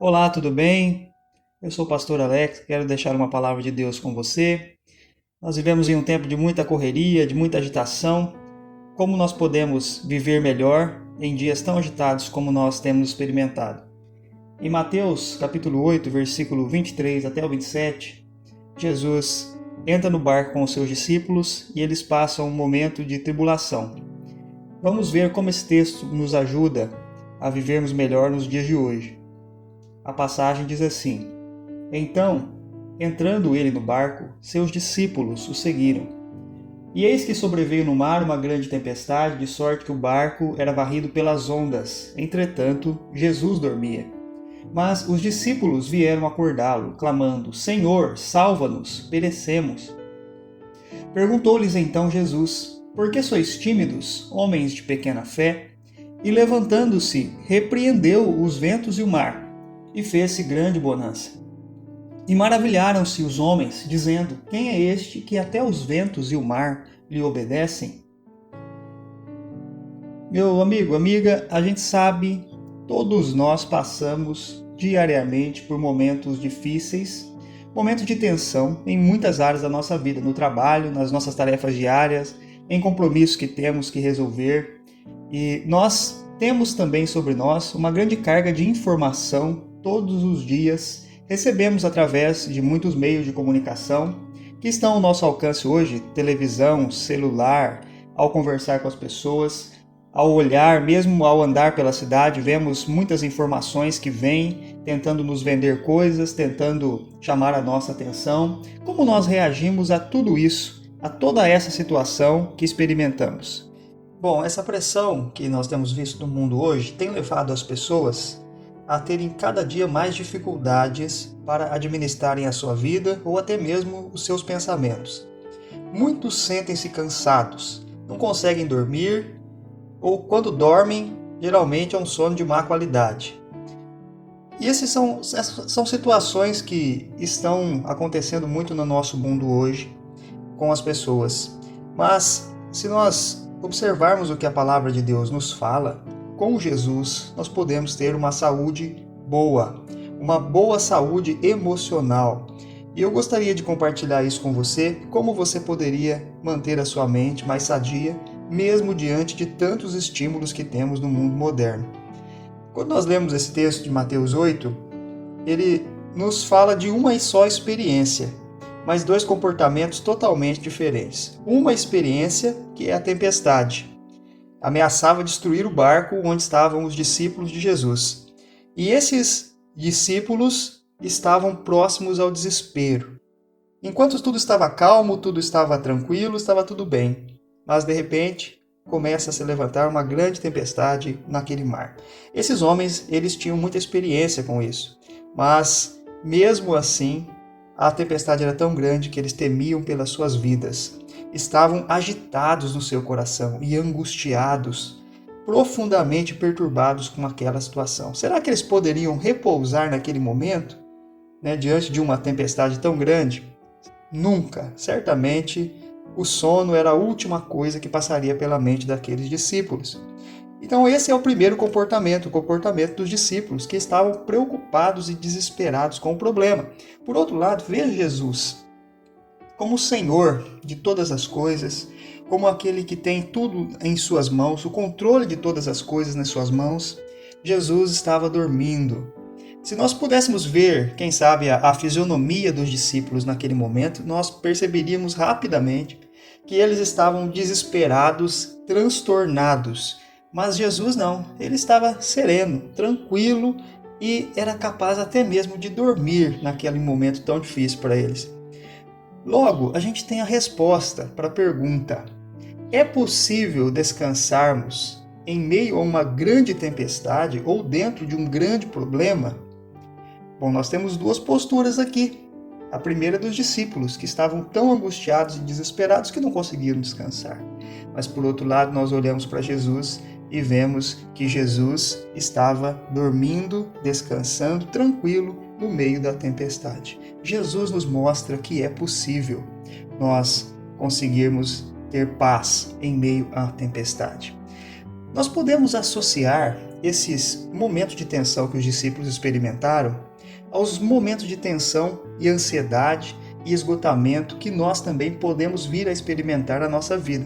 Olá, tudo bem? Eu sou o pastor Alex, quero deixar uma palavra de Deus com você. Nós vivemos em um tempo de muita correria, de muita agitação. Como nós podemos viver melhor em dias tão agitados como nós temos experimentado? Em Mateus, capítulo 8, versículo 23 até o 27, Jesus entra no barco com os seus discípulos e eles passam um momento de tribulação. Vamos ver como esse texto nos ajuda a vivermos melhor nos dias de hoje. A passagem diz assim: Então, entrando ele no barco, seus discípulos o seguiram. E eis que sobreveio no mar uma grande tempestade, de sorte que o barco era varrido pelas ondas. Entretanto, Jesus dormia. Mas os discípulos vieram acordá-lo, clamando: Senhor, salva-nos, perecemos. Perguntou-lhes então Jesus: Por que sois tímidos, homens de pequena fé? E levantando-se, repreendeu os ventos e o mar, e fez-se grande bonança. E maravilharam-se os homens, dizendo: Quem é este que até os ventos e o mar lhe obedecem? Meu amigo, amiga, a gente sabe, todos nós passamos diariamente por momentos difíceis, momentos de tensão em muitas áreas da nossa vida, no trabalho, nas nossas tarefas diárias, em compromissos que temos que resolver. E nós temos também sobre nós uma grande carga de informação todos os dias. Recebemos através de muitos meios de comunicação que estão ao nosso alcance hoje, televisão, celular, ao conversar com as pessoas, ao olhar, mesmo ao andar pela cidade, vemos muitas informações que vêm tentando nos vender coisas, tentando chamar a nossa atenção. Como nós reagimos a tudo isso, a toda essa situação que experimentamos? Bom, essa pressão que nós temos visto no mundo hoje tem levado as pessoas a terem cada dia mais dificuldades para administrarem a sua vida ou até mesmo os seus pensamentos. Muitos sentem-se cansados, não conseguem dormir ou quando dormem, geralmente é um sono de má qualidade. E essas são situações que estão acontecendo muito no nosso mundo hoje com as pessoas. Mas se nós observarmos o que a palavra de Deus nos fala, com Jesus nós podemos ter uma saúde boa, uma boa saúde emocional. E eu gostaria de compartilhar isso com você, como você poderia manter a sua mente mais sadia, mesmo diante de tantos estímulos que temos no mundo moderno. Quando nós lemos esse texto de Mateus 8, ele nos fala de uma só experiência, mas dois comportamentos totalmente diferentes. Uma experiência que é a tempestade. Ameaçava destruir o barco onde estavam os discípulos de Jesus. E esses discípulos estavam próximos ao desespero. Enquanto tudo estava calmo, tudo estava tranquilo, estava tudo bem. Mas de repente, começa a se levantar uma grande tempestade naquele mar. Esses homens, eles tinham muita experiência com isso. Mas, mesmo assim, a tempestade era tão grande que eles temiam pelas suas vidas. Estavam agitados no seu coração e angustiados, profundamente perturbados com aquela situação. Será que eles poderiam repousar naquele momento, diante de uma tempestade tão grande? Nunca. Certamente, o sono era a última coisa que passaria pela mente daqueles discípulos. Então esse é o primeiro comportamento, o comportamento dos discípulos, que estavam preocupados e desesperados com o problema. Por outro lado, veja Jesus como o Senhor de todas as coisas, como aquele que tem tudo em suas mãos, o controle de todas as coisas nas suas mãos. Jesus estava dormindo. Se nós pudéssemos ver, quem sabe, a fisionomia dos discípulos naquele momento, nós perceberíamos rapidamente que eles estavam desesperados, transtornados. Mas Jesus não, ele estava sereno, tranquilo e era capaz até mesmo de dormir naquele momento tão difícil para eles. Logo, a gente tem a resposta para a pergunta: é possível descansarmos em meio a uma grande tempestade ou dentro de um grande problema? Bom, nós temos duas posturas aqui. A primeira dos discípulos, que estavam tão angustiados e desesperados que não conseguiram descansar. Mas por outro lado, nós olhamos para Jesus e vemos que Jesus estava dormindo, descansando, tranquilo, no meio da tempestade. Jesus nos mostra que é possível nós conseguirmos ter paz em meio à tempestade. Nós podemos associar esses momentos de tensão que os discípulos experimentaram aos momentos de tensão e ansiedade e esgotamento que nós também podemos vir a experimentar na nossa vida.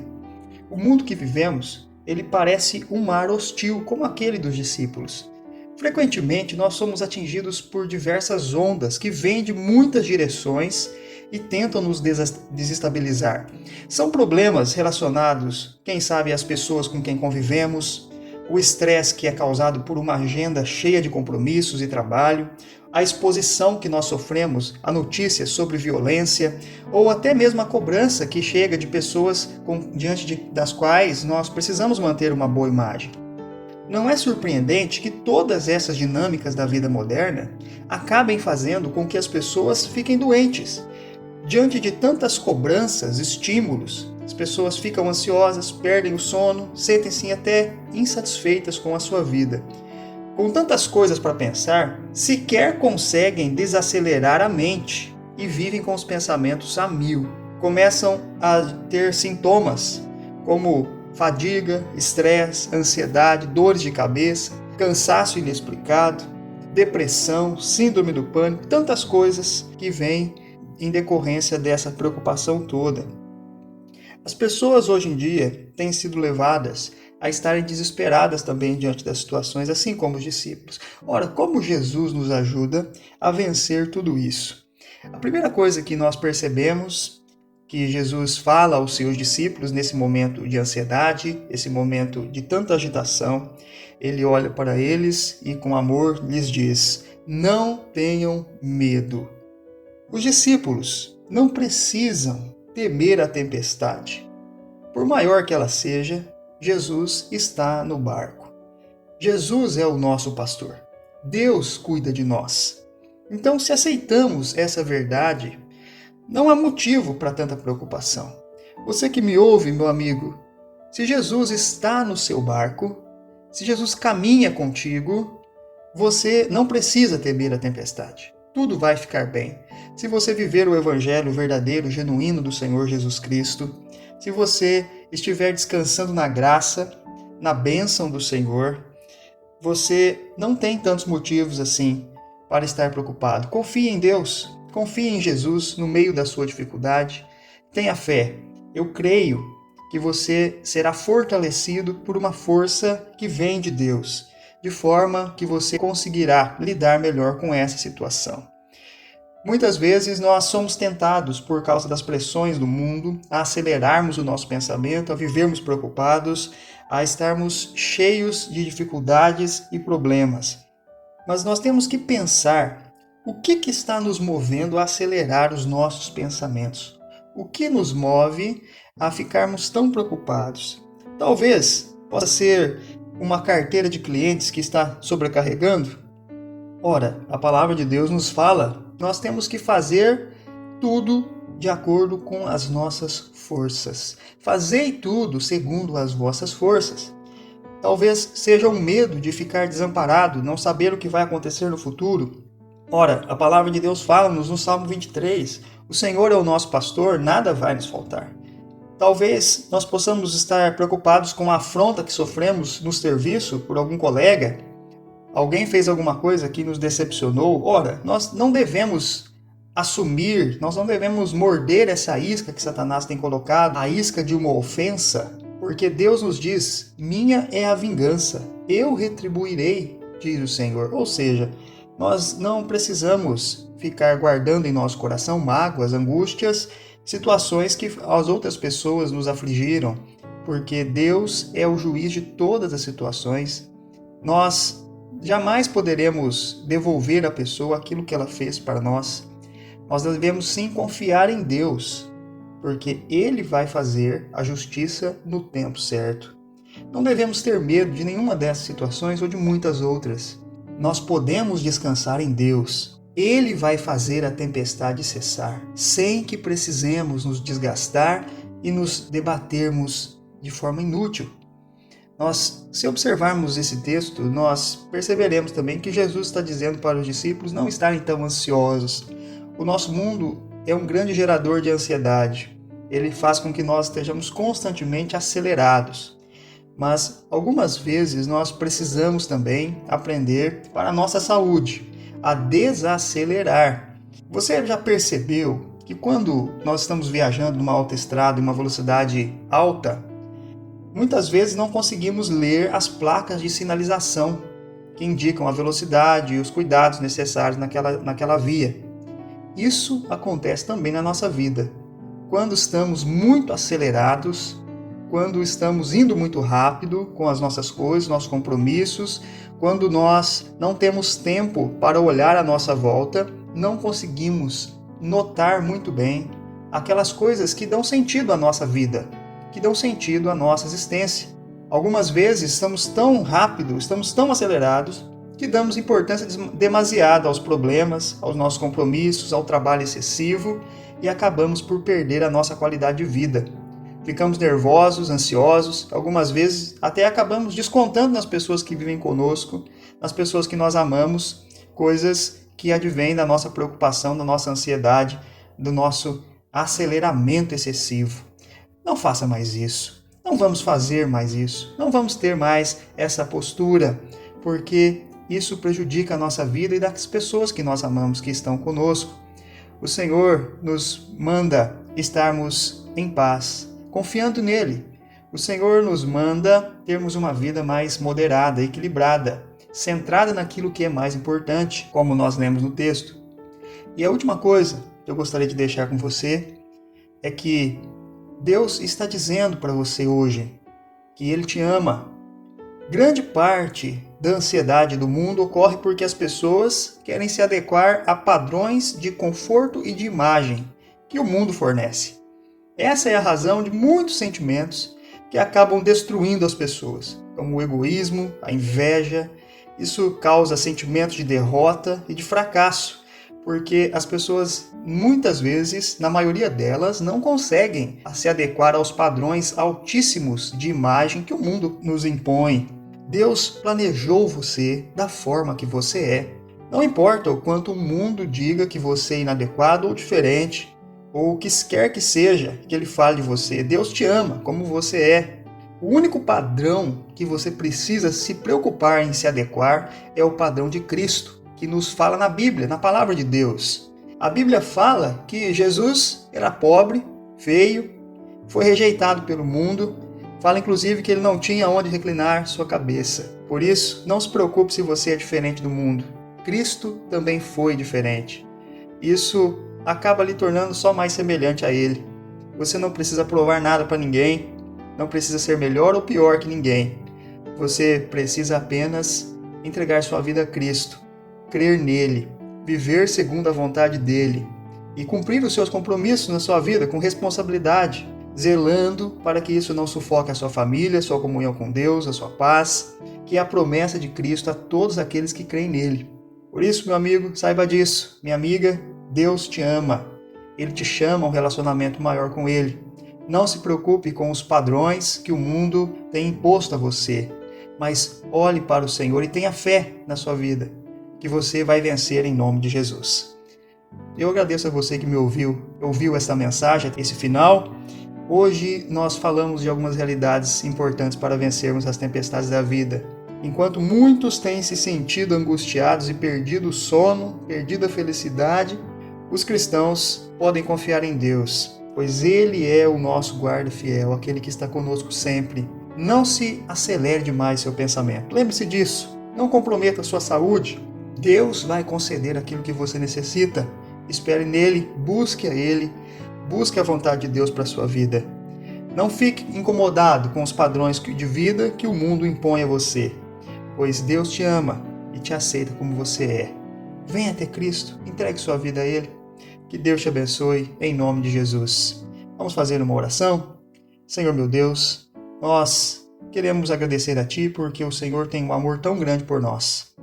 O mundo que vivemos, ele parece um mar hostil, como aquele dos discípulos. Frequentemente, nós somos atingidos por diversas ondas que vêm de muitas direções e tentam nos desestabilizar. São problemas relacionados, quem sabe, às pessoas com quem convivemos, o estresse que é causado por uma agenda cheia de compromissos e trabalho, a exposição que nós sofremos a notícias sobre violência, ou até mesmo a cobrança que chega de pessoas diante das quais nós precisamos manter uma boa imagem. Não é surpreendente que todas essas dinâmicas da vida moderna acabem fazendo com que as pessoas fiquem doentes. Diante de tantas cobranças, estímulos, as pessoas ficam ansiosas, perdem o sono, sentem-se até insatisfeitas com a sua vida. Com tantas coisas para pensar, sequer conseguem desacelerar a mente e vivem com os pensamentos a mil. Começam a ter sintomas como fadiga, estresse, ansiedade, dores de cabeça, cansaço inexplicado, depressão, síndrome do pânico, tantas coisas que vêm em decorrência dessa preocupação toda. As pessoas hoje em dia têm sido levadas a estarem desesperadas também diante das situações, assim como os discípulos. Ora, como Jesus nos ajuda a vencer tudo isso? A primeira coisa que nós percebemos que Jesus fala aos seus discípulos nesse momento de ansiedade, esse momento de tanta agitação, ele olha para eles e com amor lhes diz: não tenham medo. Os discípulos não precisam temer a tempestade. Por maior que ela seja, Jesus está no barco. Jesus é o nosso pastor. Deus cuida de nós. Então, se aceitamos essa verdade, não há motivo para tanta preocupação. Você que me ouve, meu amigo, se Jesus está no seu barco, se Jesus caminha contigo, você não precisa temer a tempestade. Tudo vai ficar bem. Se você viver o evangelho verdadeiro, genuíno do Senhor Jesus Cristo, se você estiver descansando na graça, na bênção do Senhor, você não tem tantos motivos assim para estar preocupado. Confie em Deus, confie em Jesus no meio da sua dificuldade. Tenha fé. Eu creio que você será fortalecido por uma força que vem de Deus, de forma que você conseguirá lidar melhor com essa situação. Muitas vezes nós somos tentados, por causa das pressões do mundo, a acelerarmos o nosso pensamento, a vivermos preocupados, a estarmos cheios de dificuldades e problemas. Mas nós temos que pensar o que está nos movendo a acelerar os nossos pensamentos. O que nos move a ficarmos tão preocupados? Talvez possa ser uma carteira de clientes que está sobrecarregando? Ora, a palavra de Deus nos fala, nós temos que fazer tudo de acordo com as nossas forças. Fazei tudo segundo as vossas forças. Talvez seja o medo de ficar desamparado, não saber o que vai acontecer no futuro. Ora, a palavra de Deus fala-nos no Salmo 23, o Senhor é o nosso pastor, nada vai nos faltar. Talvez nós possamos estar preocupados com a afronta que sofremos no serviço por algum colega. Alguém fez alguma coisa que nos decepcionou. Ora, nós não devemos assumir, nós não devemos morder essa isca que Satanás tem colocado, a isca de uma ofensa, porque Deus nos diz, minha é a vingança, eu retribuirei, diz o Senhor. Ou seja, nós não precisamos ficar guardando em nosso coração mágoas, angústias, situações que as outras pessoas nos afligiram, porque Deus é o juiz de todas as situações. Nós jamais poderemos devolver à pessoa aquilo que ela fez para nós. Nós devemos sim confiar em Deus, porque Ele vai fazer a justiça no tempo certo. Não devemos ter medo de nenhuma dessas situações ou de muitas outras. Nós podemos descansar em Deus. Ele vai fazer a tempestade cessar, sem que precisemos nos desgastar e nos debatermos de forma inútil. Se observarmos esse texto, nós perceberemos também que Jesus está dizendo para os discípulos não estarem tão ansiosos. O nosso mundo é um grande gerador de ansiedade. Ele faz com que nós estejamos constantemente acelerados. mas algumas vezes nós precisamos também aprender para a nossa saúde, a desacelerar. Você já percebeu que quando nós estamos viajando numa autoestrada em uma velocidade alta, muitas vezes não conseguimos ler as placas de sinalização que indicam a velocidade e os cuidados necessários naquela via. Isso acontece também na nossa vida. Quando estamos muito acelerados, quando estamos indo muito rápido com as nossas coisas, nossos compromissos, quando nós não temos tempo para olhar à nossa volta, não conseguimos notar muito bem aquelas coisas que dão sentido à nossa vida, que dão sentido à nossa existência. Algumas vezes estamos tão rápidos, estamos tão acelerados, que damos importância demasiada aos problemas, aos nossos compromissos, ao trabalho excessivo e acabamos por perder a nossa qualidade de vida. Ficamos nervosos, ansiosos, algumas vezes até acabamos descontando nas pessoas que vivem conosco, nas pessoas que nós amamos, coisas que advêm da nossa preocupação, da nossa ansiedade, do nosso aceleramento excessivo. Não faça mais isso. Não vamos fazer mais isso. Não vamos ter mais essa postura, porque isso prejudica a nossa vida e das pessoas que nós amamos, que estão conosco. O Senhor nos manda estarmos em paz, confiando nele. O Senhor nos manda termos uma vida mais moderada, equilibrada, centrada naquilo que é mais importante, como nós lemos no texto. E a última coisa que eu gostaria de deixar com você é que Deus está dizendo para você hoje que Ele te ama. Grande parte da ansiedade do mundo ocorre porque as pessoas querem se adequar a padrões de conforto e de imagem que o mundo fornece. Essa é a razão de muitos sentimentos que acabam destruindo as pessoas, como o egoísmo, a inveja. Isso causa sentimentos de derrota e de fracasso, porque as pessoas, muitas vezes, na maioria delas, não conseguem se adequar aos padrões altíssimos de imagem que o mundo nos impõe. Deus planejou você da forma que você é. Não importa o quanto o mundo diga que você é inadequado ou diferente, ou o que quer que seja que ele fale de você, Deus te ama como você é. O único padrão que você precisa se preocupar em se adequar é o padrão de Cristo, que nos fala na Bíblia, na palavra de Deus. A Bíblia fala que Jesus era pobre, feio, foi rejeitado pelo mundo. Fala inclusive que ele não tinha onde reclinar sua cabeça. Por isso, não se preocupe se você é diferente do mundo. Cristo também foi diferente. Isso acaba lhe tornando só mais semelhante a Ele. Você não precisa provar nada para ninguém, não precisa ser melhor ou pior que ninguém. Você precisa apenas entregar sua vida a Cristo, crer nele, viver segundo a vontade dele e cumprir os seus compromissos na sua vida com responsabilidade, zelando para que isso não sufoque a sua família, a sua comunhão com Deus, a sua paz, que é a promessa de Cristo a todos aqueles que creem nele. Por isso, meu amigo, saiba disso. Minha amiga, Deus te ama. Ele te chama a um relacionamento maior com Ele. Não se preocupe com os padrões que o mundo tem imposto a você, mas olhe para o Senhor e tenha fé na sua vida, que você vai vencer em nome de Jesus. Eu agradeço a você que me ouviu essa mensagem, esse final. Hoje nós falamos de algumas realidades importantes para vencermos as tempestades da vida. Enquanto muitos têm se sentido angustiados e perdido o sono, perdido a felicidade, os cristãos podem confiar em Deus, pois Ele é o nosso guarda fiel, aquele que está conosco sempre. Não se acelere demais seu pensamento. Lembre-se disso. Não comprometa a sua saúde. Deus vai conceder aquilo que você necessita. Espere nele, busque a Ele, busque a vontade de Deus para a sua vida. Não fique incomodado com os padrões de vida que o mundo impõe a você, pois Deus te ama e te aceita como você é. Venha até Cristo, entregue sua vida a Ele. Que Deus te abençoe, em nome de Jesus. Vamos fazer uma oração? Senhor meu Deus, nós queremos agradecer a Ti porque o Senhor tem um amor tão grande por nós.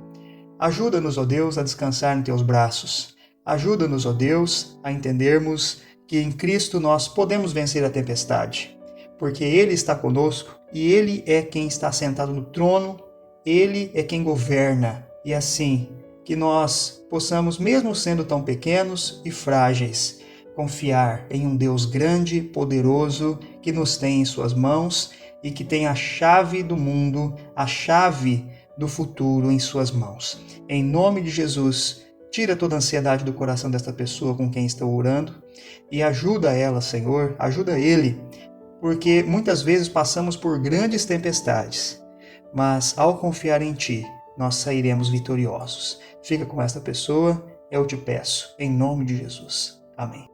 Ajuda-nos, ó Deus, a descansar em Teus braços. Ajuda-nos, ó Deus, a entendermos que em Cristo nós podemos vencer a tempestade, porque Ele está conosco e Ele é quem está sentado no trono, Ele é quem governa. E assim, que nós possamos, mesmo sendo tão pequenos e frágeis, confiar em um Deus grande, poderoso, que nos tem em suas mãos e que tem a chave do mundo, a chave do futuro em suas mãos. Em nome de Jesus, tira toda a ansiedade do coração desta pessoa com quem estou orando e ajuda ela, Senhor, ajuda ele, porque muitas vezes passamos por grandes tempestades, mas ao confiar em Ti, nós sairemos vitoriosos. Fica com esta pessoa, eu te peço, em nome de Jesus. Amém.